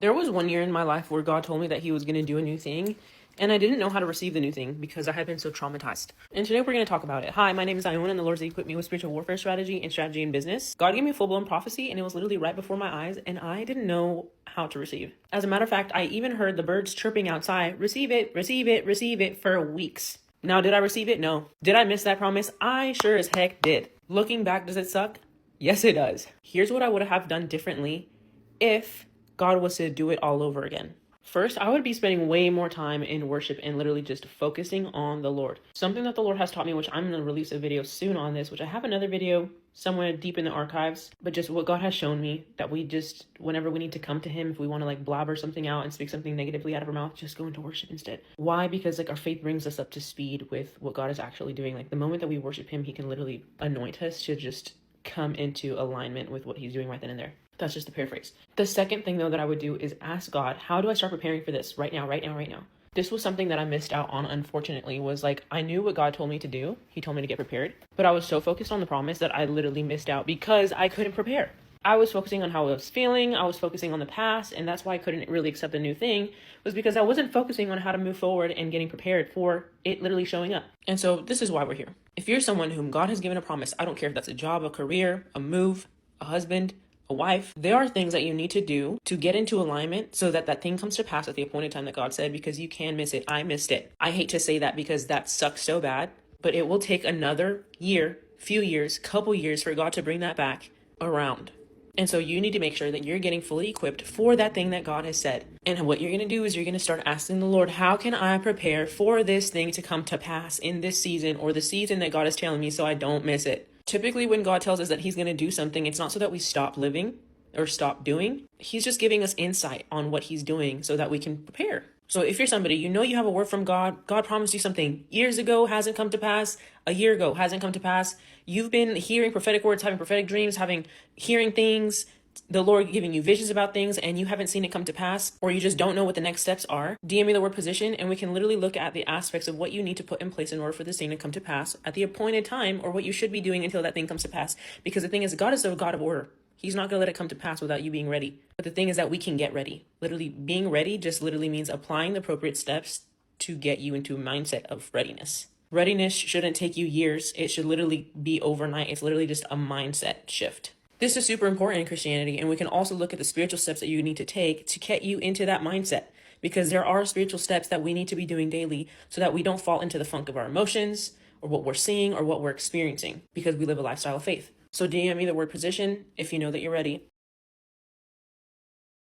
There was one year in my life where God told me that he was going to do a new thing, and I didn't know how to receive the new thing because I had been so traumatized. And today we're going to talk about it. Hi, my name is Iona, and the Lord's equipped me with spiritual warfare strategy and strategy in business. God gave me full-blown prophecy, and it was literally right before my eyes, and I didn't know how to receive. As a matter of fact, I even heard the birds chirping outside, receive it, receive it, receive it, for weeks. Now, did I receive it? No. Did I miss that promise? I sure as heck did. Looking back, does it suck? Yes, it does. Here's what I would have done differently if God was to do it all over again. First, I would be spending way more time in worship and literally just focusing on the Lord. Something that the Lord has taught me, which I'm going to release a video soon on this, which I have another video somewhere deep in the archives, but just what God has shown me, that we just, whenever we need to come to him, if we want to like blabber something out and speak something negatively out of our mouth, just go into worship instead. Why? Because like our faith brings us up to speed with what God is actually doing. Like the moment that we worship him, he can literally anoint us to just come into alignment with what he's doing right then and there. That's just a paraphrase. The second thing, though, that I would do is ask God, how do I start preparing for this right now? This was something that I missed out on, unfortunately, was like, I knew what God told me to do. He told me to get prepared, but I was so focused on the promise that I literally missed out because I couldn't prepare. I was focusing on how I was feeling. I was focusing on the past, and that's why I couldn't really accept the new thing, was because I wasn't focusing on how to move forward and getting prepared for it literally showing up. And so this is why we're here. If you're someone whom God has given a promise, I don't care if that's a job, a career, a move, a husband, a wife, there are things that you need to do to get into alignment so that that thing comes to pass at the appointed time that God said, because you can miss it. I missed it. I hate to say that because that sucks so bad, but it will take another year, few years, couple years for God to bring that back around. And so you need to make sure that you're getting fully equipped for that thing that God has said. And what you're going to do is you're going to start asking the Lord, how can I prepare for this thing to come to pass in this season or the season that God is telling me so I don't miss it? Typically, when God tells us that he's going to do something, it's not so that we stop living or stop doing. He's just giving us insight on what he's doing so that we can prepare. So if you're somebody, you know you have a word from God, God promised you something years ago, hasn't come to pass, a year ago, hasn't come to pass. You've been hearing prophetic words, having prophetic dreams, hearing things, the Lord giving you visions about things, and you haven't seen it come to pass, or you just don't know what the next steps are. DM me the word position, and we can literally look at the aspects of what you need to put in place in order for this thing to come to pass at the appointed time, or what you should be doing until that thing comes to pass. Because the thing is, God is a God of order. He's not going to let it come to pass without you being ready. But the thing is that we can get ready. Literally, being ready just literally means applying the appropriate steps to get you into a mindset of readiness. Readiness shouldn't take you years. It should literally be overnight. It's literally just a mindset shift. This is super important in Christianity, and we can also look at the spiritual steps that you need to take to get you into that mindset, because there are spiritual steps that we need to be doing daily so that we don't fall into the funk of our emotions or what we're seeing or what we're experiencing, because we live a lifestyle of faith. So DM me the word position if you know that you're ready.